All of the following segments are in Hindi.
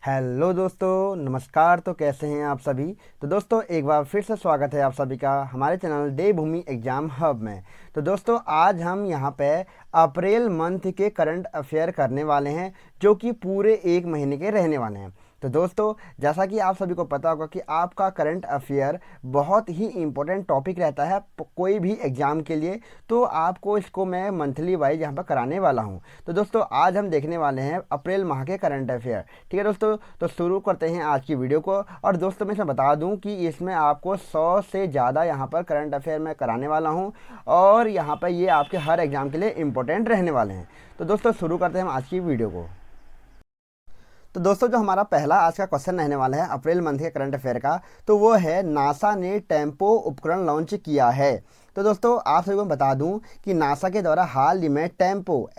हेलो दोस्तों, नमस्कार। तो कैसे हैं आप सभी। तो दोस्तों, एक बार फिर से स्वागत है आप सभी का हमारे चैनल देवभूमि एग्ज़ाम हब में। तो दोस्तों, आज हम यहाँ पे अप्रैल मंथ के करंट अफेयर करने वाले हैं, जो कि पूरे एक महीने के रहने वाले हैं। तो दोस्तों, जैसा कि आप सभी को पता होगा कि आपका करंट अफेयर बहुत ही इम्पोर्टेंट टॉपिक रहता है कोई भी एग्ज़ाम के लिए। तो आपको इसको मैं मंथली वाइज यहाँ पर कराने वाला हूँ। तो दोस्तों, आज हम देखने वाले हैं अप्रैल माह के करंट अफेयर। ठीक है दोस्तों, तो शुरू करते हैं आज की वीडियो को। और दोस्तों, मैं इसमें बता दूं कि इसमें आपको 100 से ज़्यादा यहाँ पर करंट अफेयर मैं कराने वाला हूँ, और यहाँ पर ये आपके हर एग्ज़ाम के लिए इम्पोर्टेंट रहने वाले हैं। तो दोस्तों, शुरू करते हैं हम आज की वीडियो को। तो दोस्तों, जो हमारा पहला आज का क्वेश्चन रहने वाला है अप्रैल मंथ के करंट अफेयर का, तो वो है नासा ने टेम्पो उपकरण लॉन्च किया है। तो दोस्तों, आप सभी को बता दूं कि नासा के द्वारा हाल ही में टेम्पो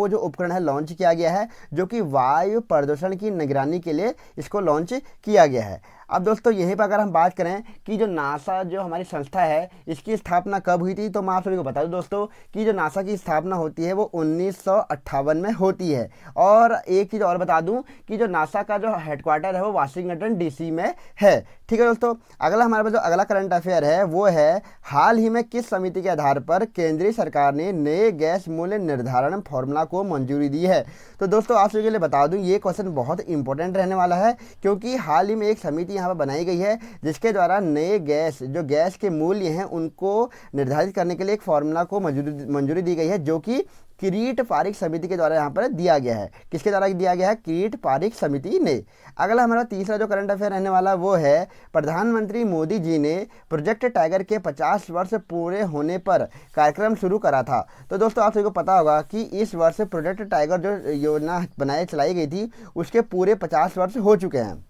जो उपकरण है लॉन्च किया गया है, जो कि वायु प्रदूषण की निगरानी के लिए इसको लॉन्च किया गया है। अब दोस्तों, यहीं पर अगर हम बात करें कि जो नासा जो हमारी संस्था है, इसकी स्थापना कब हुई थी, तो मैं आप सभी को बता दूं दोस्तों कि जो नासा की स्थापना होती है वो 1958 में होती है। और एक चीज़ और बता दूं कि जो नासा का जो हेडक्वार्टर है वो वाशिंगटन डीसी में है। ठीक है दोस्तों, अगला हमारे पास जो अगला करंट अफेयर है वो है हाल ही में किस समिति के आधार पर केंद्रीय सरकार ने नए गैस मूल्य निर्धारण फॉर्मूला को मंजूरी दी है। तो दोस्तों, आप सभी के लिए बता दूं ये क्वेश्चन बहुत इंपॉर्टेंट रहने वाला है, क्योंकि हाल ही में एक समिति यहाँ पर बनाई गई है जिसके द्वारा नए गैस के मूल्य हैं उनको निर्धारित करने के लिए एक फॉर्मूला को मंजूरी दी गई है, जो कि किरीट पारिक समिति के द्वारा यहाँ पर दिया गया है। किसके द्वारा दिया गया है? किरीट पारिक समिति ने। अगला हमारा तीसरा जो करंट अफेयर रहने वाला वो है प्रधानमंत्री मोदी जी ने प्रोजेक्ट टाइगर के 50 वर्ष पूरे होने पर कार्यक्रम शुरू करा था। तो दोस्तों, आप सभी को पता होगा कि इस वर्ष प्रोजेक्ट टाइगर जो योजना चलाई गई थी उसके पूरे 50 वर्ष हो चुके हैं।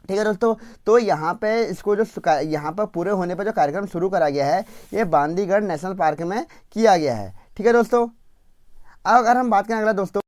ठीक है दोस्तों, तो यहाँ पे इसको जो यहाँ पर पूरे होने पर जो कार्यक्रम शुरू करा गया है ये बांदीगढ़ नेशनल पार्क में किया गया है। ठीक है दोस्तों, अब अगर हम बात करें अगला दोस्तों,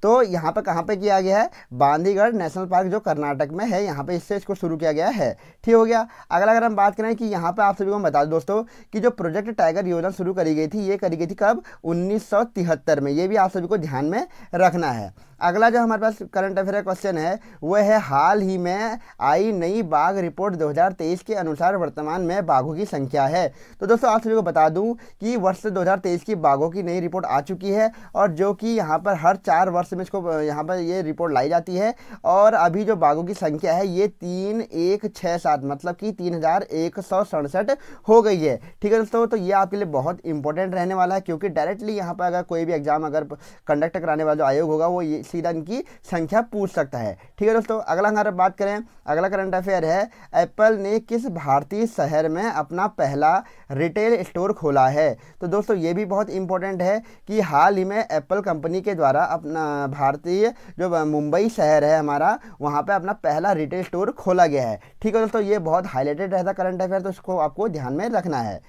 तो यहाँ पर कहाँ पे किया गया है? बांदीगढ़ नेशनल पार्क जो कर्नाटक में है, यहाँ पे इससे इसको शुरू किया गया है। ठीक हो गया। अगला अगर हम बात करें कि यहाँ पे आप सभी को बता दूं दोस्तों कि जो प्रोजेक्ट टाइगर योजना शुरू करी गई थी, ये करी गई थी कब? 1973 में। ये भी आप सभी को ध्यान में रखना है। अगला जो हमारे पास करंट अफेयर क्वेश्चन है वो है हाल ही में आई नई बाघ रिपोर्ट 2023 के अनुसार वर्तमान में बाघों की संख्या है। तो दोस्तों, आप सभी को बता दूं कि वर्ष 2023 की बाघों की नई रिपोर्ट आ चुकी है, और जो कि यहाँ पर हर 4 वर्ष में इसको यहाँ पर ये रिपोर्ट लाई जाती है। और अभी जो बाघों की संख्या है ये 3167 मतलब कि 3167 हो गई है। ठीक है दोस्तों, तो ये आपके लिए बहुत इंपॉर्टेंट रहने वाला है, क्योंकि डायरेक्टली यहाँ पर अगर कोई भी एग्जाम अगर कंडक्ट कराने वाला जो आयोग होगा वो ये सीधा इनकी संख्या पूछ सकता है। ठीक है दोस्तों, अगला हमारा बात करें, अगला करंट अफेयर है एप्पल ने किस भारतीय शहर में अपना पहला रिटेल स्टोर खोला है। तो दोस्तों, ये भी बहुत इंपॉर्टेंट है कि हाल ही में एप्पल कंपनी के द्वारा अपना भारतीय जो मुंबई शहर है हमारा, वहाँ पे अपना पहला रिटेल स्टोर खोला गया है। ठीक है दोस्तों, ये बहुत हाईलाइटेड रहता करंट अफेयर, तो इसको आपको ध्यान में रखना है।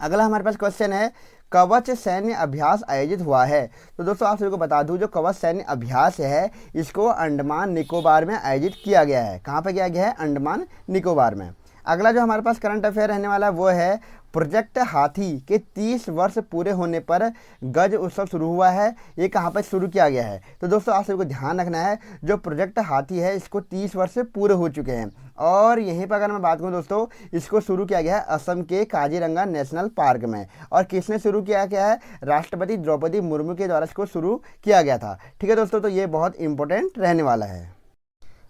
अगला हमारे पास क्वेश्चन है कवच सैन्य अभ्यास आयोजित हुआ है। तो दोस्तों, आप सभी को बता दूं जो कवच सैन्य अभ्यास है इसको अंडमान निकोबार में आयोजित किया गया है। कहाँ पे किया गया है? अंडमान निकोबार में। अगला जो हमारे पास करंट अफेयर रहने वाला है वो है प्रोजेक्ट हाथी के 30 वर्ष पूरे होने पर गज उत्सव शुरू हुआ है। ये कहाँ पर शुरू किया गया है? तो दोस्तों, आप सभी को ध्यान रखना है जो प्रोजेक्ट हाथी है इसको 30 वर्ष पूरे हो चुके हैं। और यहीं पर अगर मैं बात करूँ दोस्तों, इसको शुरू किया गया है असम के काजीरंगा नेशनल पार्क में। और किसने शुरू किया गया है? राष्ट्रपति द्रौपदी मुर्मू के द्वारा इसको शुरू किया गया था। ठीक है दोस्तों, तो ये बहुत इंपॉर्टेंट रहने वाला है।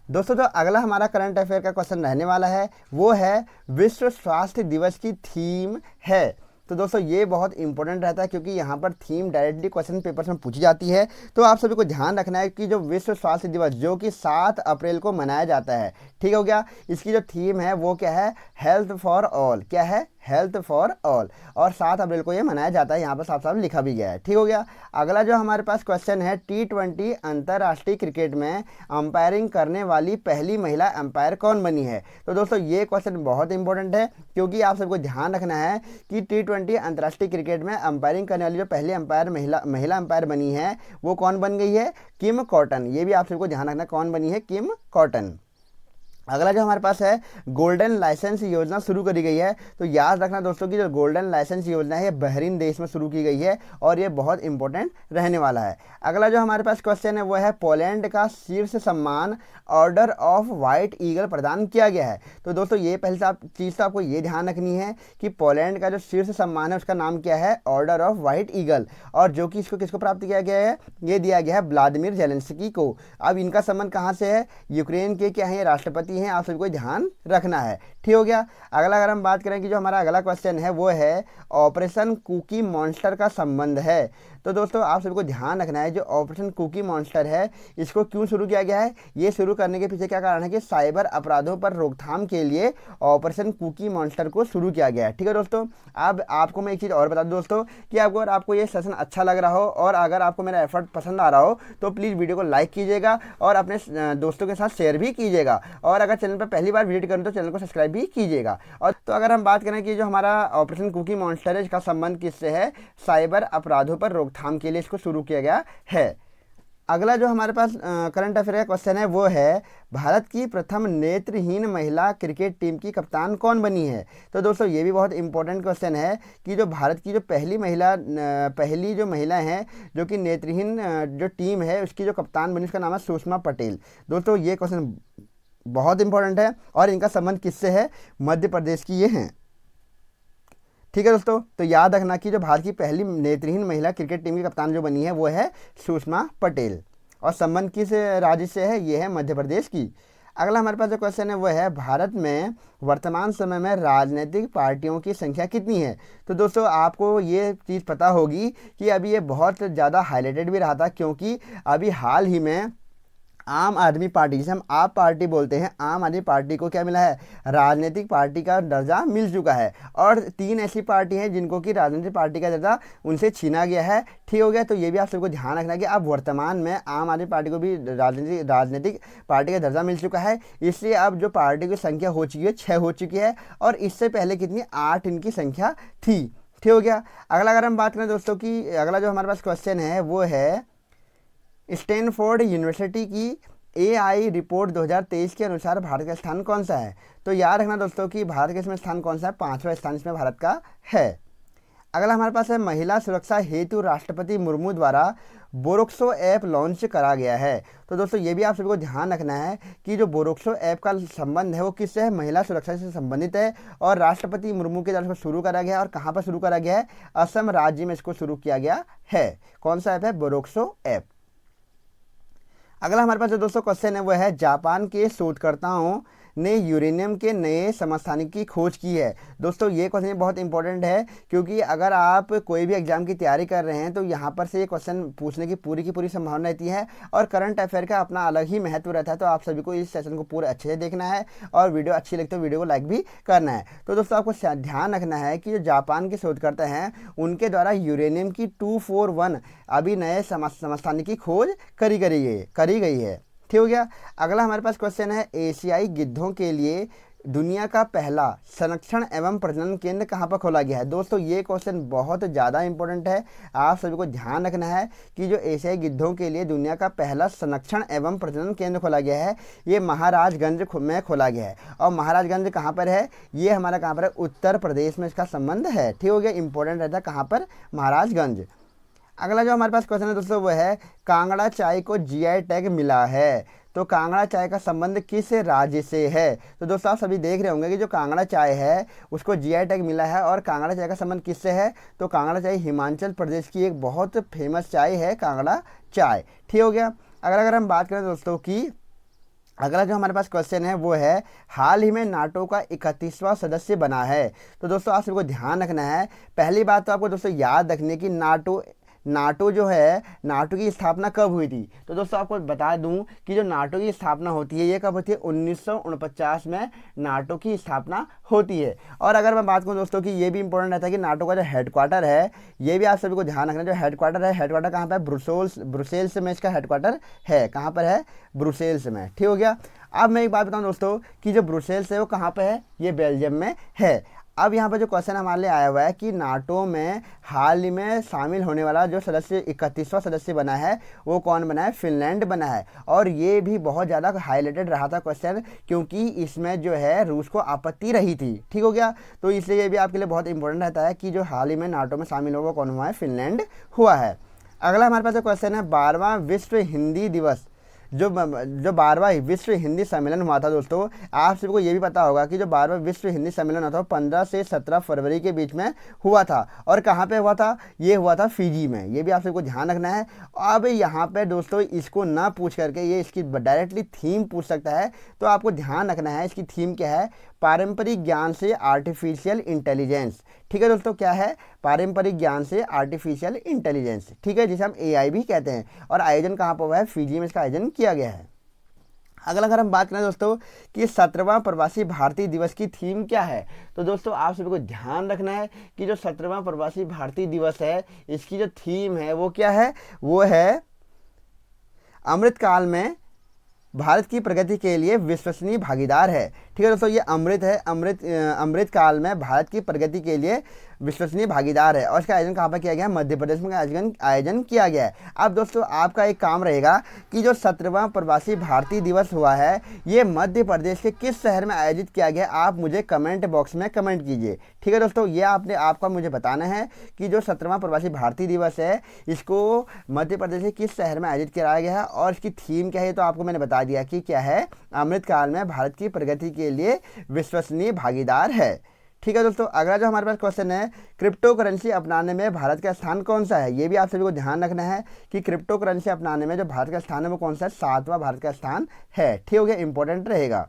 दोस्तों, जो अगला हमारा करंट अफेयर का क्वेश्चन रहने वाला है वो है विश्व स्वास्थ्य दिवस की थीम है। तो दोस्तों, ये बहुत इंपॉर्टेंट रहता है, क्योंकि यहाँ पर थीम डायरेक्टली क्वेश्चन पेपर में पूछी जाती है। तो आप सभी को ध्यान रखना है कि जो विश्व स्वास्थ्य दिवस जो कि 7 अप्रैल को मनाया जाता है, ठीक हो गया, इसकी जो थीम है वो क्या है? Health for all. क्या है? Health for all. और 7 अप्रैल को ये मनाया जाता है, यहाँ पर साफ साफ लिखा भी गया है। ठीक हो गया। अगला जो हमारे पास क्वेश्चन है T20 अंतर्राष्ट्रीय क्रिकेट में अंपायरिंग करने वाली पहली महिला अंपायर कौन बनी है। तो दोस्तों, ये क्वेश्चन बहुत इंपॉर्टेंट है, क्योंकि आप सबको ध्यान रखना है कि T20 अंतर्राष्ट्रीय क्रिकेट में अंपायरिंग करने वाली जो पहली अंपायर महिला अंपायर बनी है वो कौन बन गई है? किम कॉटन। ये भी आप सबको ध्यान रखना कौन बनी है? किम कॉटन। अगला जो हमारे पास है गोल्डन लाइसेंस योजना शुरू करी गई है। तो याद रखना दोस्तों कि जो गोल्डन लाइसेंस योजना है ये बहरीन देश में शुरू की गई है और ये बहुत इंपॉर्टेंट रहने वाला है। अगला जो हमारे पास क्वेश्चन है वो है पोलैंड का शीर्ष सम्मान ऑर्डर ऑफ व्हाइट ईगल प्रदान किया गया है। तो दोस्तों ये पहले चीज़ तो आपको ये ध्यान रखनी है कि पोलैंड का जो शीर्ष सम्मान है उसका नाम क्या है, ऑर्डर ऑफ व्हाइट ईगल, और जो कि इसको किसको प्राप्त किया गया है, ये दिया गया है व्लादिमीर जेलेंस्की को। अब इनका संबंध कहाँ से है, यूक्रेन के क्या है, ये राष्ट्रपति हैं, आप सभी को ध्यान रखना है। ठीक हो गया। अगला अगर हम बात करें कि जो हमारा अगला क्वेश्चन है वो है ऑपरेशन कुकी मॉन्स्टर का संबंध है। तो दोस्तों आप सभी को ध्यान रखना है जो ऑपरेशन कुकी मॉन्स्टर है इसको क्यों शुरू किया गया है, ये शुरू करने के पीछे क्या कारण है कि साइबर अपराधों पर रोकथाम के लिए ऑपरेशन कुकी मॉन्स्टर को शुरू किया गया है। ठीक है दोस्तों। अब आपको मैं एक चीज़ और बता दूं दोस्तों कि अगर आपको ये सेशन अच्छा लग रहा हो और अगर आपको मेरा एफर्ट पसंद आ रहा हो तो प्लीज़ वीडियो को लाइक कीजिएगा और अपने दोस्तों के साथ शेयर भी कीजिएगा, और अगर चैनल पर पहली बार विजिट करें तो चैनल को सब्सक्राइब भी कीजिएगा। और तो अगर हम बात करें कि जो हमारा ऑपरेशन कुकी मॉन्स्टर है इसका संबंध किससे है, साइबर अपराधों पर रोकथाम के लिए इसको शुरू किया गया है। अगला जो हमारे पास करंट अफेयर का क्वेश्चन है वो है भारत की प्रथम नेत्रहीन महिला क्रिकेट टीम की कप्तान कौन बनी है। तो दोस्तों ये भी बहुत इंपॉर्टेंट क्वेश्चन है कि जो भारत की जो पहली जो महिला हैं जो कि नेत्रहीन जो टीम है उसकी जो कप्तान बनी उसका नाम है सुषमा पटेल। दोस्तों ये क्वेश्चन बहुत इंपॉर्टेंट है और इनका संबंध किससे है, मध्य प्रदेश की ये हैं। ठीक है दोस्तों। तो याद रखना कि जो भारत की पहली नेत्रहीन महिला क्रिकेट टीम की कप्तान जो बनी है वो है सुषमा पटेल, और संबंध किस राज्य से है, ये है मध्य प्रदेश की। अगला हमारे पास जो क्वेश्चन है वो है भारत में वर्तमान समय में राजनीतिक पार्टियों की संख्या कितनी है। तो दोस्तों आपको ये चीज़ पता होगी कि अभी ये बहुत ज़्यादा हाईलाइटेड भी रहा था क्योंकि अभी हाल ही में आम आदमी पार्टी, जिसे हम आप पार्टी बोलते हैं, आम आदमी पार्टी को क्या मिला है, राजनीतिक पार्टी का दर्जा मिल चुका है, और 3 ऐसी पार्टी हैं जिनको कि राजनीतिक पार्टी का दर्जा उनसे छीना गया है। ठीक हो गया। तो ये भी आप सबको ध्यान रखना है कि अब वर्तमान में आम आदमी पार्टी को भी राजनीतिक पार्टी का दर्जा मिल चुका है, इसलिए अब जो पार्टी की संख्या हो चुकी है 6 हो चुकी है, और इससे पहले कितनी 8 इनकी संख्या थी। ठीक हो गया। अगला अगर हम बात करें दोस्तों कि अगला जो हमारे पास क्वेश्चन है वो है स्टैनफोर्ड यूनिवर्सिटी की AI रिपोर्ट 2023 के अनुसार भारत का स्थान कौन सा है। तो याद रखना दोस्तों कि भारत का इसमें स्थान कौन सा है, 5वां स्थान इसमें भारत का है। अगला हमारे पास है महिला सुरक्षा हेतु राष्ट्रपति मुर्मू द्वारा बोरोक्सो ऐप लॉन्च करा गया है। तो दोस्तों ये भी आप सभी को ध्यान रखना है कि जो बोरोक्सो ऐप का संबंध है वो किससे है, महिला सुरक्षा से संबंधित है, और राष्ट्रपति मुर्मू के द्वारा इसको शुरू करा गया है। और कहाँ पर शुरू करा गया है, असम राज्य में इसको शुरू किया गया है। कौन सा ऐप है, बोरोक्सो ऐप। अगला हमारे पास जो दोस्तों क्वेश्चन है वो है जापान के शोधकर्ताओं ने यूरेनियम के नए समस्थानिक की खोज की है। दोस्तों ये क्वेश्चन बहुत इंपॉर्टेंट है क्योंकि अगर आप कोई भी एग्जाम की तैयारी कर रहे हैं तो यहाँ पर से ये क्वेश्चन पूछने की पूरी संभावना रहती है, और करंट अफेयर का अपना अलग ही महत्व रहता है। तो आप सभी को इस सेशन को पूरे अच्छे से देखना है, और वीडियो अच्छी लगे तो वीडियो को लाइक भी करना है। तो दोस्तों आपको ध्यान रखना है कि जो जापान के शोधकर्ता हैं उनके द्वारा यूरेनियम की 241 अभी नए समस्थानिक की खोज करी गई है। ठीक हो गया। अगला हमारे पास क्वेश्चन है एशियाई गिद्धों के लिए दुनिया का पहला संरक्षण एवं प्रजनन केंद्र कहाँ पर खोला गया है। दोस्तों ये क्वेश्चन बहुत ज़्यादा इंपॉर्टेंट है, आप सभी को ध्यान रखना है कि जो एशियाई गिद्धों के लिए दुनिया का पहला संरक्षण एवं प्रजनन केंद्र खोला गया है ये महाराजगंज में खोला गया है। और महाराजगंज कहाँ पर है, ये हमारा कहाँ पर है, उत्तर प्रदेश में इसका संबंध है। ठीक हो गया। इंपॉर्टेंट रहता है कहाँ पर, महाराजगंज। अगला जो हमारे पास क्वेश्चन है दोस्तों वो है कांगड़ा चाय को GI टैग मिला है। तो कांगड़ा चाय का संबंध किस राज्य से है। तो दोस्तों आप सभी देख रहे होंगे कि जो कांगड़ा चाय है उसको GI टैग मिला है, और कांगड़ा चाय का संबंध किससे है, तो कांगड़ा चाय हिमाचल प्रदेश की एक बहुत फेमस चाय है कांगड़ा चाय। ठीक हो गया। अगर हम बात करें दोस्तों कि अगला जो हमारे पास क्वेश्चन है वो है हाल ही में नाटो का 31वां सदस्य बना है। तो दोस्तों आप सबको ध्यान रखना है, पहली बात तो आपको दोस्तों याद रखने की नाटो जो है, नाटो की स्थापना कब हुई थी। तो दोस्तों आपको बता दूं कि जो नाटो की स्थापना होती है ये कब होती है, 1949 में नाटो की स्थापना होती है। और अगर मैं बात करूं दोस्तों कि ये भी इंपॉर्टेंट रहता है कि नाटो का जो हेडक्वार्टर है ये भी आप सभी को ध्यान रखना, जो हेडक्वार्टर है, हेडक्वार्टर कहाँ पर है, ब्रुसेल्स में इसका हेडक्वार्टर है। कहाँ पर है, ब्रुसेल्स में। ठीक हो गया। अब मैं एक बात बताऊं दोस्तों कि जो ब्रुसेल्स है वो कहाँ पर है, ये बेल्जियम में है। अब यहाँ पर जो क्वेश्चन हमारे लिए आया हुआ है कि नाटो में हाल ही में शामिल होने वाला जो सदस्य 31वां सदस्य बना है वो कौन बना है, फिनलैंड बना है। और ये भी बहुत ज़्यादा हाईलाइटेड रहा था क्वेश्चन, क्योंकि इसमें जो है रूस को आपत्ति रही थी। ठीक हो गया, तो इसलिए ये भी आपके लिए बहुत इंपॉर्टेंट रहता है कि जो हाल ही में नाटो में शामिल होगा कौन हुआ है, फिनलैंड हुआ है। अगला हमारे पास जो क्वेश्चन है 12वां विश्व हिंदी दिवस, जो 12वां विश्व हिंदी सम्मेलन हुआ था दोस्तों, आप सबको ये भी पता होगा कि जो 12वां विश्व हिंदी सम्मेलन हुआ था 15 से 17 फरवरी के बीच में हुआ था। और कहाँ पे हुआ था, ये हुआ था फिजी में। ये भी आप सबको ध्यान रखना है। अब यहाँ पे दोस्तों इसको ना पूछ करके ये इसकी डायरेक्टली थीम पूछ सकता है, तो आपको ध्यान रखना है इसकी थीम क्या है, पारंपरिक ज्ञान से आर्टिफिशियल इंटेलिजेंस। ठीक है दोस्तों, क्या है, पारंपरिक ज्ञान से आर्टिफिशियल इंटेलिजेंस। ठीक है, जिसे हम एआई भी कहते हैं। और आयोजन कहाँ पर हुआ है, फिजी में इसका आयोजन किया गया है। अगला अगर हम बात करें दोस्तों कि 17वां प्रवासी भारतीय दिवस की थीम क्या है, तो दोस्तों आप सभी को ध्यान रखना है कि जो 17वां प्रवासी भारतीय दिवस है इसकी जो थीम है वो क्या है, वो है अमृतकाल में भारत की प्रगति के लिए विश्वसनीय भागीदार है। ठीक है दोस्तों, ये अमृत है, अमृत काल में भारत की प्रगति के लिए विश्वसनीय भागीदार है। और इसका आयोजन कहाँ पर किया गया है, मध्य प्रदेश में आयोजन किया गया है। अब दोस्तों आपका एक काम रहेगा कि जो 17वां प्रवासी भारतीय दिवस हुआ है ये मध्य प्रदेश के किस शहर में आयोजित किया गया, आप मुझे कमेंट बॉक्स में कमेंट कीजिए। ठीक है दोस्तों, ये आपका मुझे बताना है कि जो 17वां प्रवासी भारतीय दिवस है इसको मध्य प्रदेश के किस शहर में आयोजित कराया गया है और इसकी थीम क्या है। तो आपको मैंने बता दिया कि क्या है, अमृतकाल में भारत की प्रगति के लिए विश्वसनीय भागीदार है। ठीक है दोस्तों, अगला जो हमारे पास क्वेश्चन है, क्रिप्टो करेंसी अपनाने में भारत का स्थान कौन सा है। ये भी आप सभी को ध्यान रखना है कि क्रिप्टो करेंसी अपनाने में जो भारत का स्थान है वो कौन सा है, 7वां भारत का स्थान है। ठीक हो गया, इंपॉर्टेंट रहेगा।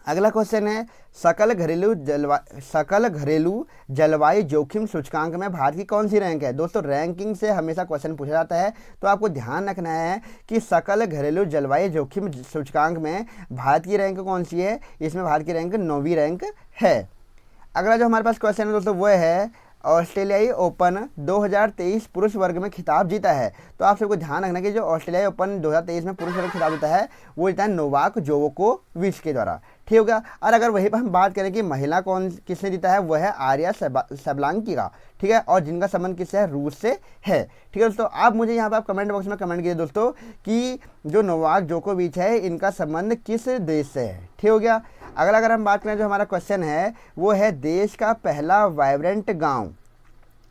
अगला क्वेश्चन है, सकल घरेलू जलवायु जोखिम सूचकांक में भारत की कौन सी रैंक है। दोस्तों रैंकिंग से हमेशा क्वेश्चन पूछा जाता है, तो आपको ध्यान रखना है कि सकल घरेलू जलवायु जोखिम सूचकांक में भारत की रैंक कौन सी है। इसमें भारत की रैंक 9वीं रैंक है। अगला जो हमारे पास क्वेश्चन है दोस्तों वो है, ऑस्ट्रेलियाई ओपन 2023 पुरुष वर्ग में खिताब जीता है। तो आप सबको ध्यान रखना कि जो ऑस्ट्रेलियाई ओपन 2023 में पुरुष वर्ग में खिताब जीता है वो जीता है नोवाक जोकोविच के द्वारा। ठीक होगा। और अगर वहीं पर हम बात करें कि महिला किसने जीता है, वह है आर्या सबलांकी का। ठीक है, और जिनका संबंध किससे है, रूस से है। ठीक है दोस्तों, आप मुझे यहाँ पर आप कमेंट बॉक्स में कमेंट कीजिए दोस्तों कि जो नोवाक जोकोविच है इनका संबंध किस देश से है। ठीक हो गया। अगर हम बात करें जो हमारा क्वेश्चन है वो है, देश का पहला वाइब्रेंट गांव।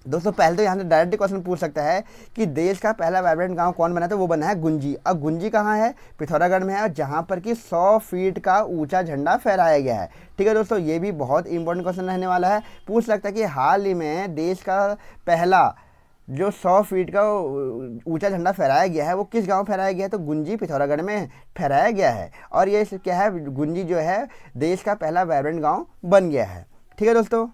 दोस्तों पहले तो यहाँ से डायरेक्ट क्वेश्चन पूछ सकता है कि देश का पहला वाइब्रेंट गांव कौन बना, तो वो बना है गुंजी। अब गुंजी कहाँ है, पिथौरागढ़ में है, जहाँ पर कि 100 फीट का ऊंचा झंडा फहराया गया है। ठीक है दोस्तों, ये भी बहुत इंपॉर्टेंट क्वेश्चन रहने वाला है। पूछ सकता है कि हाल ही में देश का पहला जो 100 फीट का ऊंचा झंडा फहराया गया है वो किस गांव फहराया गया है, तो गुंजी पिथौरागढ़ में फहराया गया है। और ये क्या है, गुंजी जो है देश का पहला वाइब्रेंट गांव बन गया है। ठीक है दोस्तों,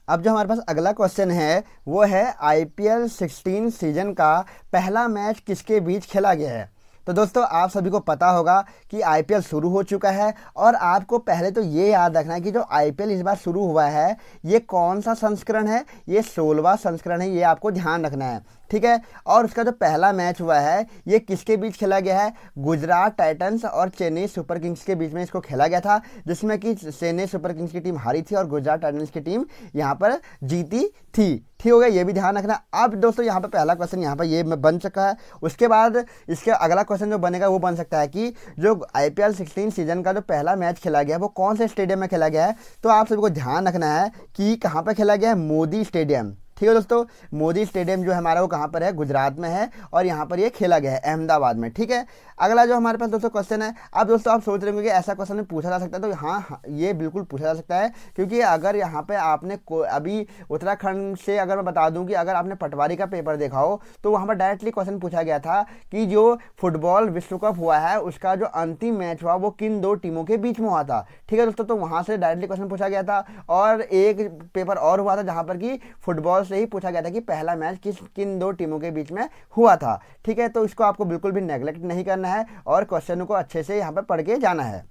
अब जो हमारे पास अगला क्वेश्चन है वो है, IPL 16 सीजन का पहला मैच किसके बीच खेला गया है। तो दोस्तों आप सभी को पता होगा कि IPL शुरू हो चुका है, और आपको पहले तो ये याद रखना है कि जो IPL इस बार शुरू हुआ है ये कौन सा संस्करण है, ये 16वां संस्करण है, ये आपको ध्यान रखना है। ठीक है, और उसका जो पहला मैच हुआ है ये किसके बीच खेला गया है, गुजरात टाइटंस और चेन्नई सुपर किंग्स के बीच में इसको खेला गया था, जिसमें कि चेन्नई सुपर किंग्स की टीम हारी थी और गुजरात टाइटंस की टीम यहाँ पर जीती थी। ठीक हो गया, ये भी ध्यान रखना। अब दोस्तों यहाँ पर पहला क्वेश्चन यहाँ पर ये बन चुका है। उसके बाद इसके अगला क्वेश्चन जो बनेगा वो बन सकता है कि जो IPL 16 सीजन का जो पहला मैच खेला गया है वो कौन से स्टेडियम में खेला गया है। तो आप सभी को ध्यान रखना है कि कहाँ पर खेला गया है, मोदी स्टेडियम। ठीक है दोस्तों, मोदी स्टेडियम जो है हमारा वो कहाँ पर है, गुजरात में है, और यहाँ पर ये खेला गया है अहमदाबाद में। ठीक है, अगला जो हमारे पास दोस्तों क्वेश्चन है, अब दोस्तों आप सोच रहे होंगे कि ऐसा क्वेश्चन पूछा जा सकता है, तो हाँ ये बिल्कुल पूछा जा सकता है। क्योंकि अगर यहाँ पे आपने अभी उत्तराखंड से अगर मैं बता दूँ कि अगर आपने पटवारी का पेपर देखा हो तो वहाँ पर डायरेक्टली क्वेश्चन पूछा गया था कि जो फुटबॉल विश्व कप हुआ है उसका जो अंतिम मैच हुआ वो किन 2 टीमों के बीच में हुआ था। ठीक है दोस्तों, तो वहाँ से डायरेक्टली क्वेश्चन पूछा गया था। और एक पेपर और हुआ था जहाँ पर कि फुटबॉल से ही पूछा गया था कि पहला मैच किन 2 टीमों के बीच में हुआ था। ठीक है, तो इसको आपको बिल्कुल भी नेग्लेक्ट नहीं करना है और क्वेश्चन को अच्छे से यहाँ पर पढ़ के जाना है।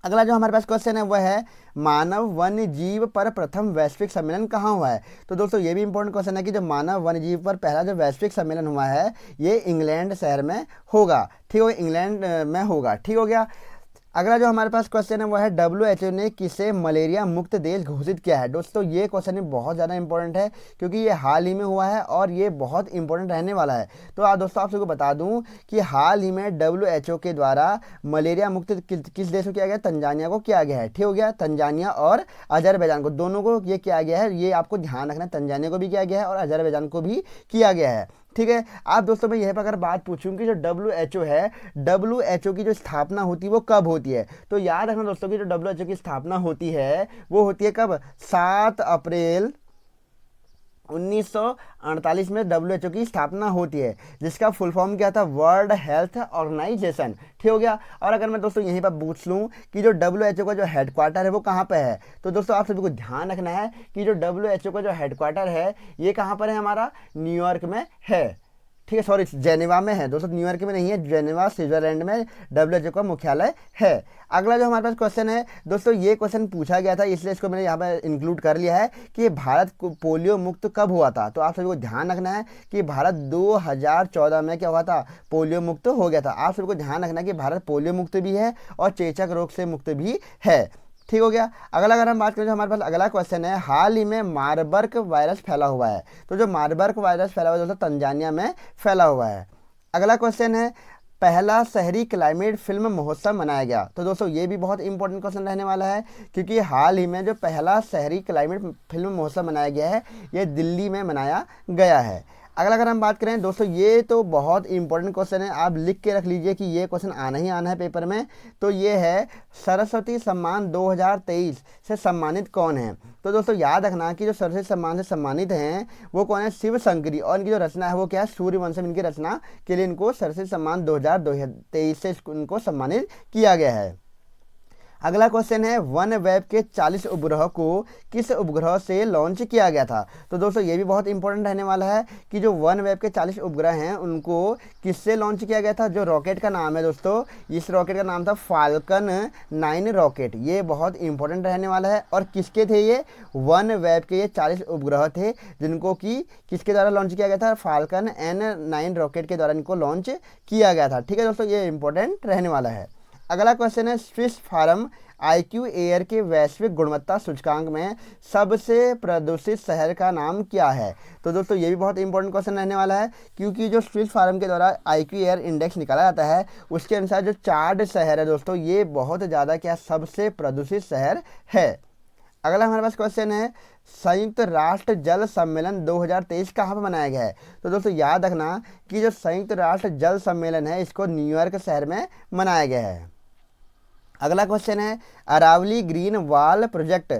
अगला जो हमारे पास क्वेश्चन है वह है, मानव वन्य जीव पर प्रथम वैश्विक सम्मेलन कहाँ हुआ है। तो दोस्तों ये भी इंपॉर्टेंट क्वेश्चन है कि जो मानव वन्य जीव पर पहला जो वैश्विक सम्मेलन हुआ है ये इंग्लैंड शहर में होगा। ठीक हो गया, इंग्लैंड में होगा। ठीक हो गया। अगला जो हमारे पास क्वेश्चन है वो है WHO ने किसे मलेरिया मुक्त देश घोषित किया है। दोस्तों ये क्वेश्चन भी बहुत ज़्यादा इंपॉर्टेंट है क्योंकि ये हाल ही में हुआ है और ये बहुत इंपॉर्टेंट रहने वाला है। तो दोस्तों आप सबको बता दूं कि हाल ही में WHO के द्वारा मलेरिया मुक्त किस देश को किया गया, तंजानिया को किया गया है। ठीक हो गया, तंजानिया और अजरबैजान को, दोनों को ये किया गया है। ये आपको ध्यान रखना है, तंजानिया को भी किया गया है और अजरबैजान को भी किया गया है। ठीक है। आप दोस्तों मैं यह पर अगर बात पूछूं कि जो WHO है, WHO की जो स्थापना होती है वो कब होती है, तो याद रखना दोस्तों कि जो WHO की स्थापना होती है वो होती है कब, 7 अप्रैल 1948 में WHO की स्थापना होती है, जिसका फुल फॉर्म क्या था, वर्ल्ड हेल्थ ऑर्गेनाइजेशन। ठीक हो गया। और अगर मैं दोस्तों यहीं पर पूछ लूँ कि जो WHO का जो हेडक्वार्टर है वो कहाँ पे है, तो दोस्तों आप सभी को ध्यान रखना है कि जो WHO का जो हेडक्वार्टर है ये कहाँ पर है, हमारा न्यूयॉर्क में है। ठीक है, सॉरी जेनेवा में है दोस्तों, न्यूयॉर्क में नहीं है, जेनेवा स्विट्जरलैंड में WHO का मुख्यालय है। अगला जो हमारे पास क्वेश्चन है दोस्तों, ये क्वेश्चन पूछा गया था इसलिए इसको मैंने यहाँ पर इंक्लूड कर लिया है कि भारत को पोलियो मुक्त कब हुआ था। तो आप सभी को ध्यान रखना है कि भारत 2014 में क्या हुआ था, पोलियो मुक्त हो गया था। आप सभी को ध्यान रखना है कि भारत पोलियो मुक्त भी है और चेचक रोग से मुक्त भी है। ठीक हो गया। अगला अगर हम बात करें, जो हमारे पास अगला क्वेश्चन है, हाल ही में मारबर्ग वायरस फैला हुआ है। तो जो मारबर्ग वायरस फैला हुआ है दोस्तों तंजानिया में फैला हुआ है। अगला क्वेश्चन है, पहला शहरी क्लाइमेट फिल्म महोत्सव मनाया गया। तो दोस्तों ये भी बहुत इंपॉर्टेंट क्वेश्चन रहने वाला है क्योंकि हाल ही में जो पहला शहरी क्लाइमेट फिल्म महोत्सव मनाया गया है ये दिल्ली में मनाया गया है। अगला अगर हम बात करें दोस्तों, ये तो बहुत इंपॉर्टेंट क्वेश्चन है, आप लिख के रख लीजिए कि ये क्वेश्चन आना ही आना है पेपर में। तो ये है, सरस्वती सम्मान 2023 से सम्मानित कौन है। तो दोस्तों याद रखना कि जो सरस्वती सम्मान से सम्मानित हैं वो कौन है, शिव शंकरी, और इनकी जो रचना है वो क्या है, सूर्यवंशम। इनकी रचना के लिए इनको सरस्वती सम्मान 2023 से इनको सम्मानित किया गया है। अगला क्वेश्चन है, वन वेब के 40 उपग्रह को किस उपग्रह से लॉन्च किया गया था। तो दोस्तों ये भी बहुत इंपॉर्टेंट रहने वाला है कि जो वन वेब के 40 उपग्रह हैं उनको किससे लॉन्च किया गया था। जो रॉकेट का नाम है दोस्तों, इस रॉकेट का नाम था फाल्कन 9 रॉकेट। ये बहुत इंपॉर्टेंट रहने वाला है। और किसके थे ये, वन वेब के ये 40 उपग्रह थे जिनको कि किसके द्वारा लॉन्च किया गया था, फाल्कन N9 रॉकेट के द्वारा इनको लॉन्च किया गया था। ठीक है दोस्तों, ये इंपॉर्टेंट रहने वाला है। अगला क्वेश्चन है, स्विस फार्म IQ एयर के वैश्विक गुणवत्ता सूचकांक में सबसे प्रदूषित शहर का नाम क्या है। तो दोस्तों ये भी बहुत इंपॉर्टेंट क्वेश्चन रहने वाला है क्योंकि जो स्विस फार्म के द्वारा IQ एयर इंडेक्स निकाला जाता है उसके अनुसार जो चार्ड शहर है दोस्तों ये बहुत ज़्यादा क्या सबसे प्रदूषित शहर है। अगला हमारे पास क्वेश्चन है, संयुक्त राष्ट्र जल सम्मेलन 2023 कहाँ पर मनाया गया है। तो दोस्तों याद रखना कि जो संयुक्त राष्ट्र जल सम्मेलन है इसको न्यूयॉर्क शहर में मनाया गया है। अगला क्वेश्चन है, अरावली ग्रीन वॉल प्रोजेक्ट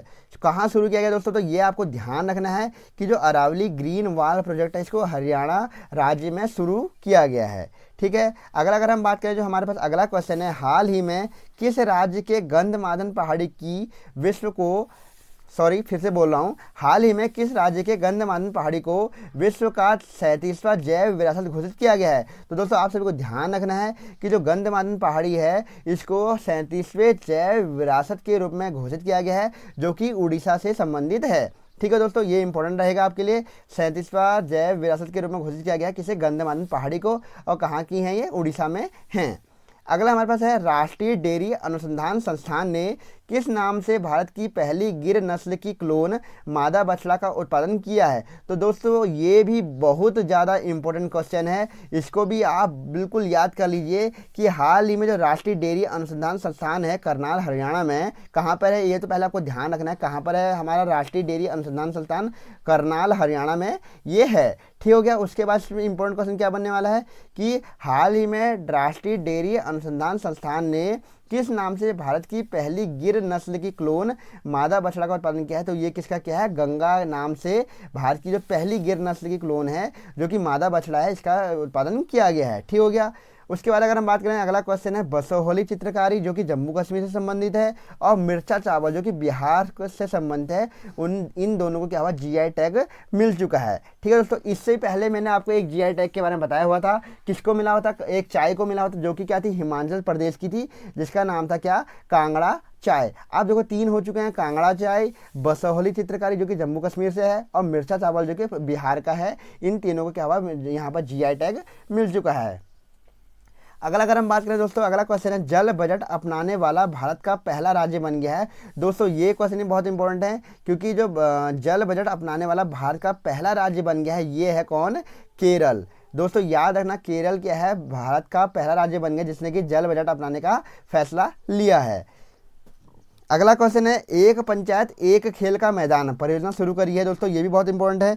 कहाँ शुरू किया गया दोस्तों। तो ये आपको ध्यान रखना है कि जो अरावली ग्रीन वॉल प्रोजेक्ट है इसको हरियाणा राज्य में शुरू किया गया है। ठीक है। अगला अगर हम बात करें, जो हमारे पास अगला क्वेश्चन है, हाल ही में किस राज्य के गंधमादन पहाड़ी की विश्व को, सॉरी फिर से बोल रहा हूँ, हाल ही में किस राज्य के गंधमादन पहाड़ी को विश्व का 37वां जैव विरासत घोषित किया गया है। तो दोस्तों आप सभी को ध्यान रखना है कि जो गंधमादन पहाड़ी है इसको 37वें जैव विरासत के रूप में घोषित किया गया है जो कि उड़ीसा से संबंधित है। ठीक है दोस्तों, ये इंपॉर्टेंट रहेगा आपके लिए। 37वां जैव विरासत के रूप में घोषित किया गया है किसे, गंधमादन पहाड़ी को, और कहाँ की हैं ये, उड़ीसा में हैं। अगला हमारे पास है, राष्ट्रीय डेयरी अनुसंधान संस्थान ने किस नाम से भारत की पहली गिर नस्ल की क्लोन मादा बछड़ा का उत्पादन किया है। तो दोस्तों ये भी बहुत ज़्यादा इम्पोर्टेंट क्वेश्चन है, इसको भी आप बिल्कुल याद कर लीजिए कि हाल ही में जो राष्ट्रीय डेयरी अनुसंधान संस्थान है करनाल हरियाणा में, कहाँ पर है ये तो पहले आपको ध्यान रखना है, कहाँ पर है हमारा राष्ट्रीय डेयरी अनुसंधान संस्थान, करनाल हरियाणा में ये है। ठीक हो गया। उसके बाद इंपॉर्टेंट क्वेश्चन क्या बनने वाला है कि हाल ही में राष्ट्रीय डेयरी अनुसंधान संस्थान ने किस नाम से भारत की पहली गिर नस्ल की क्लोन मादा बछड़ा का उत्पादन किया है। तो ये किसका क्या है, गंगा नाम से भारत की जो पहली गिर नस्ल की क्लोन है जो कि मादा बछड़ा है इसका उत्पादन किया गया है। ठीक हो गया। उसके बाद अगर हम बात करें, अगला क्वेश्चन है, बसोहली चित्रकारी जो कि जम्मू कश्मीर से संबंधित है और मिर्चा चावल जो कि बिहार से संबंधित है, इन दोनों को क्या हुआ, GI टैग मिल चुका है। ठीक है दोस्तों, इससे पहले मैंने आपको एक GI टैग के बारे में बताया हुआ था, किसको मिला हुआ था, एक चाय को मिला हुआ था जो कि क्या थी, हिमाचल प्रदेश की थी, जिसका नाम था क्या, कांगड़ा चाय। आप देखो 3 हो चुके हैं, कांगड़ा चाय, बसोहली चित्रकारी जो कि जम्मू कश्मीर से है और मिर्चा चावल जो कि बिहार का है। इन तीनों को क्या हुआ, यहाँ पर GI टैग मिल चुका है। अगला अगर हम बात करें दोस्तों, अगला क्वेश्चन है जल बजट अपनाने वाला भारत का पहला राज्य बन गया है। दोस्तों ये क्वेश्चन भी बहुत इंपॉर्टेंट है, क्योंकि जो जल बजट अपनाने वाला भारत का पहला राज्य बन गया है, ये है कौन? केरल। दोस्तों याद रखना, केरल क्या है? भारत का पहला राज्य बन गया जिसने कि जल बजट अपनाने का फैसला लिया है। अगला क्वेश्चन है एक पंचायत एक खेल का मैदान परियोजना शुरू करी है। दोस्तों ये भी बहुत इंपॉर्टेंट है,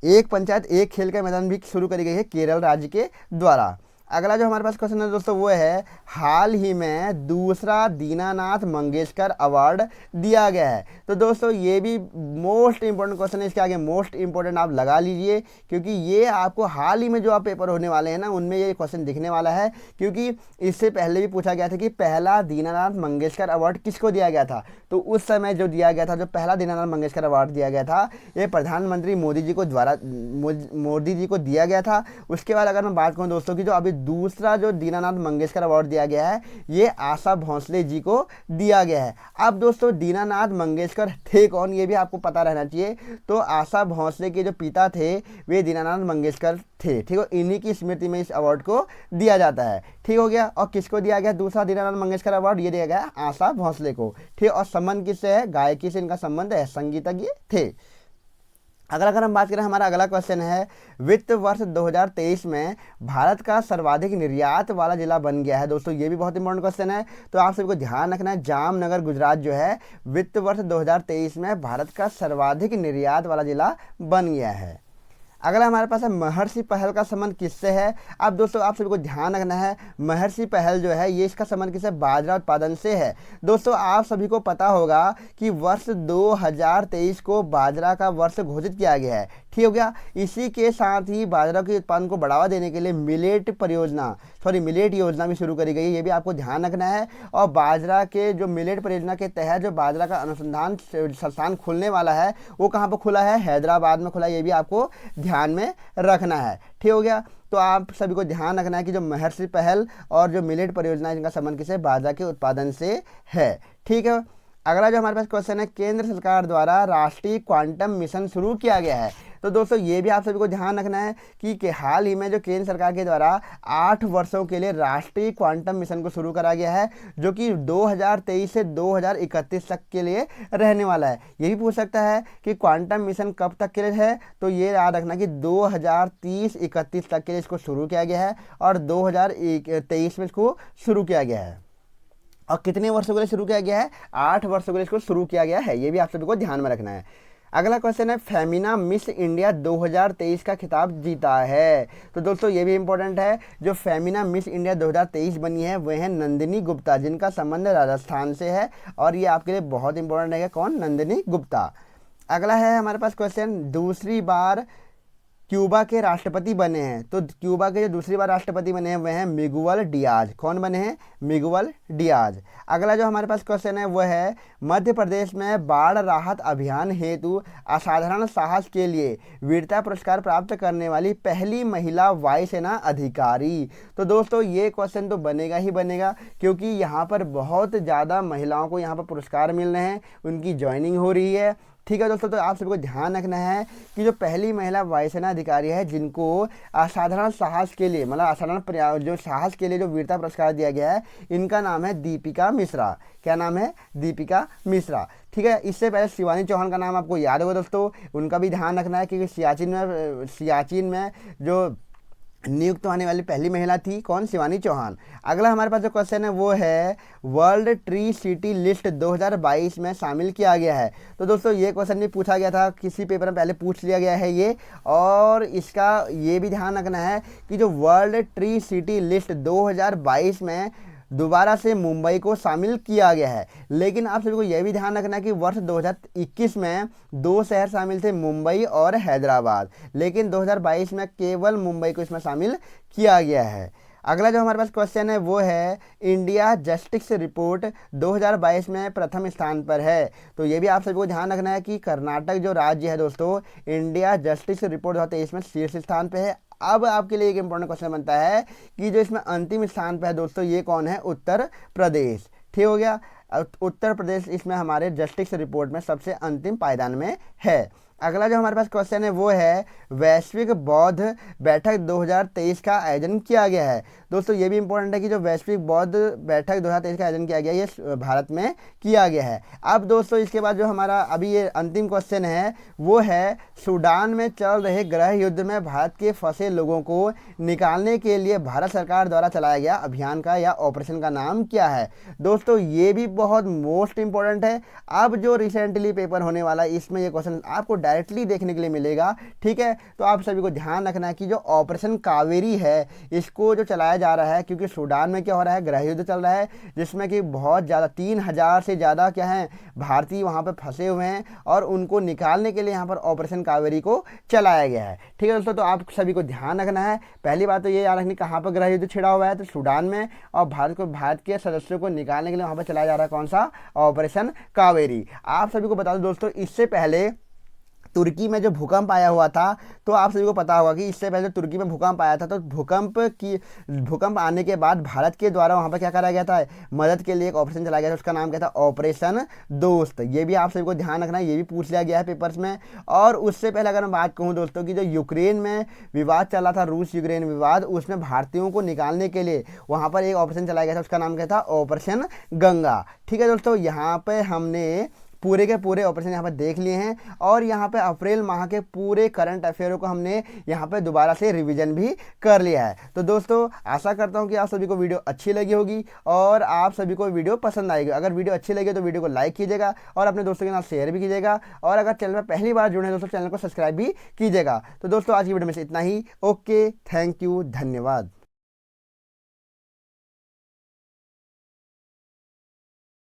एक पंचायत एक खेल का मैदान भी शुरू करी गई है केरल राज्य के द्वारा। अगला जो हमारे पास क्वेश्चन है दोस्तों वो है हाल ही में दूसरा दीनानाथ मंगेशकर अवार्ड दिया गया है। तो दोस्तों ये भी मोस्ट इंपॉर्टेंट क्वेश्चन है, इसके आगे मोस्ट इंपॉर्टेंट आप लगा लीजिए, क्योंकि ये आपको हाल ही में जो आप पेपर होने वाले हैं ना उनमें ये क्वेश्चन दिखने वाला है, क्योंकि इससे पहले भी पूछा गया था कि पहला दीनानाथ मंगेशकर अवार्ड किसको दिया गया था। तो उस समय जो दिया गया था, जो पहला दीनानाथ मंगेशकर अवार्ड दिया गया था, ये प्रधानमंत्री मोदी जी को दिया गया था। उसके बाद अगर मैं बात करूँ दोस्तों की, जो अभी दूसरा जो दीनानाथ मंगेशकर अवार्ड दिया गया है, ये आशा भोसले जी को दिया गया है। अब दोस्तों दीनानाथ मंगेशकर थे कौन, ये भी आपको पता रहना चाहिए। तो आशा भोसले के जो पिता थे वे दीनानाथ मंगेशकर थे, ठीक है। इन्हीं की स्मृति में इस अवार्ड को दिया जाता है, ठीक हो गया। और किसको दिया गया दूसरा दीनानाथ मंगेशकर अवार्ड? ये दिया गया आशा भोसले को, ठीक। और संबंध किससे है? गायकी से इनका संबंध है, संगीतज्ञ थे। अगर हम बात करें, हमारा अगला क्वेश्चन है वित्त वर्ष 2023 में भारत का सर्वाधिक निर्यात वाला जिला बन गया है। दोस्तों ये भी बहुत इंपॉर्टेंट क्वेश्चन है, तो आप सभी को ध्यान रखना है। जामनगर गुजरात जो है वित्त वर्ष 2023 में भारत का सर्वाधिक निर्यात वाला जिला बन गया है। अगला हमारे पास है महर्षि पहल का संबंध किससे है। अब दोस्तों आप सभी को ध्यान रखना है, महर्षि पहल जो है ये इसका संबंध किससे? बाजरा उत्पादन से है। दोस्तों आप सभी को पता होगा कि वर्ष 2023 को बाजरा का वर्ष घोषित किया गया है, ठीक हो गया। इसी के साथ ही बाजरा के उत्पादन को बढ़ावा देने के लिए मिलेट योजना भी शुरू करी गई है, ये भी आपको ध्यान रखना है। और बाजरा के जो मिलेट परियोजना के तहत जो बाजरा का अनुसंधान संस्थान खुलने वाला है, वो कहाँ पर खुला है? हैदराबाद में खुला है, ये भी आपको ध्यान में रखना है, ठीक हो गया। तो आप सभी को ध्यान रखना है कि जो महर्षि पहल और जो मिलेट परियोजना है, इनका संबंध किससे? बाजरा के उत्पादन से है, ठीक है। अगला जो हमारे पास क्वेश्चन है केंद्र सरकार द्वारा राष्ट्रीय क्वांटम मिशन शुरू किया गया है। तो दोस्तों ये भी आप सभी को ध्यान रखना है कि हाल ही में जो केंद्र सरकार के द्वारा 8 वर्षों के लिए राष्ट्रीय क्वांटम मिशन को शुरू करा गया है, जो कि 2023 से 2031 तक के लिए रहने वाला है। ये भी पूछ सकता है कि क्वांटम मिशन कब तक के लिए है, तो ये याद रखना कि 2030-31 तक के लिए इसको शुरू किया गया है और 2023 में इसको शुरू किया गया है। और कितने वर्षों के लिए शुरू किया गया है? 8 वर्षों के लिए इसको शुरू किया गया है, ये भी आप सभी को ध्यान में रखना है। अगला क्वेश्चन है फेमिना मिस इंडिया 2023 का खिताब जीता है। तो दोस्तों ये भी इंपॉर्टेंट है, जो फेमिना मिस इंडिया 2023 बनी है वह है नंदिनी गुप्ता, जिनका संबंध राजस्थान से है, और ये आपके लिए बहुत इंपॉर्टेंट है। कौन? नंदिनी गुप्ता। अगला है हमारे पास क्वेश्चन दूसरी बार क्यूबा के राष्ट्रपति बने हैं। तो क्यूबा के जो दूसरी बार राष्ट्रपति बने हैं वह हैं मिगुएल डियाज। कौन बने हैं? Miguel Diaz. अगला जो हमारे पास क्वेश्चन है वह है मध्य प्रदेश में बाढ़ राहत अभियान हेतु असाधारण साहस के लिए वीरता पुरस्कार प्राप्त करने वाली पहली महिला वायुसेना अधिकारी। तो दोस्तों ये क्वेश्चन तो बनेगा ही बनेगा, क्योंकि यहाँ पर बहुत ज़्यादा महिलाओं को यहाँ पर पुरस्कार मिल रहे हैं, उनकी ज्वाइनिंग हो रही है, ठीक है दोस्तों। तो आप सभी को ध्यान रखना है कि जो पहली महिला वायुसेना अधिकारी है जिनको असाधारण साहस के लिए, मतलब असाधारण जो साहस के लिए जो वीरता पुरस्कार दिया गया है, इनका नाम है दीपिका मिश्रा। क्या नाम है? दीपिका मिश्रा, ठीक है। इससे पहले शिवानी चौहान का नाम आपको याद होगा दोस्तों, उनका भी ध्यान रखना है, क्योंकि सियाचिन में जो नियुक्त होने वाली पहली महिला थी कौन? शिवानी चौहान। अगला हमारे पास जो क्वेश्चन है वो है वर्ल्ड ट्री सिटी लिस्ट 2022 में शामिल किया गया है। तो दोस्तों ये क्वेश्चन भी पूछा गया था, किसी पेपर में पहले पूछ लिया गया है ये, और इसका ये भी ध्यान रखना है कि जो वर्ल्ड ट्री सिटी लिस्ट 2022 में दोबारा से मुंबई को शामिल किया गया है। लेकिन आप सभी को यह भी ध्यान रखना है कि वर्ष 2021 में 2 शहर शामिल थे, मुंबई और हैदराबाद, लेकिन 2022 में केवल मुंबई को इसमें शामिल किया गया है। अगला जो हमारे पास क्वेश्चन है वो है इंडिया जस्टिस रिपोर्ट 2022 में प्रथम स्थान पर है। तो ये भी आप सभी को ध्यान रखना है कि कर्नाटक जो राज्य है दोस्तों, इंडिया जस्टिस रिपोर्ट 2023 में शीर्ष स्थान पर है। अब आपके लिए एक इंपॉर्टेंट क्वेश्चन बनता है कि जो इसमें अंतिम स्थान पर है दोस्तों, ये कौन है? उत्तर प्रदेश, ठीक हो गया। उत्तर प्रदेश इसमें हमारे जस्टिस रिपोर्ट में सबसे अंतिम पायदान में है। अगला जो हमारे पास क्वेश्चन है वो है वैश्विक बौद्ध बैठक 2023 का आयोजन किया गया है। दोस्तों ये भी इंपॉर्टेंट है कि जो वैश्विक बौद्ध बैठक 2023 का आयोजन किया गया ये भारत में किया गया है। अब दोस्तों इसके बाद जो हमारा अभी ये अंतिम क्वेश्चन है वो है सूडान में चल रहे गृह युद्ध में भारत के फंसे लोगों को निकालने के लिए भारत सरकार द्वारा चलाया गया अभियान का या ऑपरेशन का नाम क्या है। दोस्तों ये भी बहुत मोस्ट इंपॉर्टेंट है। अब जो रिसेंटली पेपर होने वाला है इसमें ये क्वेश्चन आपको डायरेक्टली देखने के लिए मिलेगा, ठीक है। तो आप सभी को ध्यान रखना है कि जो ऑपरेशन कावेरी है इसको जो चलाया जा रहा है, क्योंकि सूडान में क्या हो रहा है, गृह युद्ध चल रहा है जिसमें कि बहुत ज़्यादा 3000 से ज़्यादा क्या है भारतीय वहाँ पर फंसे हुए हैं और उनको निकालने के लिए यहाँ पर ऑपरेशन कावेरी को चलाया गया है, ठीक है दोस्तों। तो आप सभी को ध्यान रखना है। पहली बात तो ये याद रखनी कहाँ पर गृह युद्ध छिड़ा हुआ है, तो सूडान में, और भारत के सदस्यों को निकालने के लिए वहाँ पर चलाया जा रहा है कौन सा, ऑपरेशन कावेरी। आप सभी को बता दो दोस्तों, इससे पहले तुर्की में जो भूकंप आया हुआ था, तो आप सभी को पता होगा कि इससे पहले तुर्की में भूकंप आया था, तो भूकंप आने के बाद भारत के द्वारा वहाँ पर क्या करा गया था, मदद के लिए एक ऑपरेशन चलाया गया था, उसका नाम क्या था, ऑपरेशन दोस्त। ये भी आप सभी को ध्यान रखना है, ये भी पूछ लिया गया है पेपर्स में। और उससे पहले अगर मैं बात कहूँ दोस्तों कि जो यूक्रेन में विवाद चला था, रूस यूक्रेन विवाद, उसमें भारतीयों को निकालने के लिए वहाँ पर एक ऑपरेशन चलाया गया था, उसका नाम क्या था, ऑपरेशन गंगा, ठीक है दोस्तों। यहाँ पर हमने पूरे के पूरे ऑपरेशन यहाँ पर देख लिए हैं और यहाँ पे अप्रैल माह के पूरे करंट अफेयरों को हमने यहाँ पे दोबारा से रिवीजन भी कर लिया है। तो दोस्तों आशा करता हूँ कि आप सभी को वीडियो अच्छी लगी होगी और आप सभी को वीडियो पसंद आएगी। अगर वीडियो अच्छी लगी तो वीडियो को लाइक कीजिएगा और अपने दोस्तों के साथ शेयर भी कीजिएगा, और अगर चैनल पर पहली बार जुड़े हैं दोस्तों चैनल को सब्सक्राइब भी कीजिएगा। तो दोस्तों आज की वीडियो में से इतना ही। ओके, थैंक यू, धन्यवाद।